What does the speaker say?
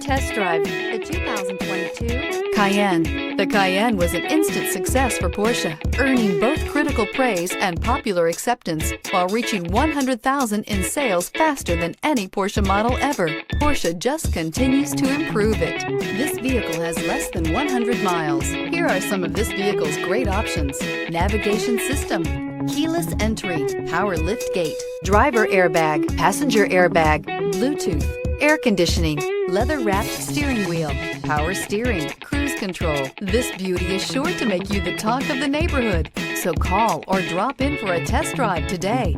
test drive the 2022 Cayenne. The Cayenne was an instant success for Porsche, earning both critical praise and popular acceptance while reaching 100,000 in sales faster than any Porsche model ever. Porsche just continues to improve it. This vehicle has less than 100 miles. Here are some of this vehicle's great options: navigation system, keyless entry, power lift gate, driver airbag, passenger airbag, Bluetooth, air conditioning, leather-wrapped steering wheel, power steering, cruise control. This beauty is sure to make you the talk of the neighborhood. So call or drop in for a test drive today.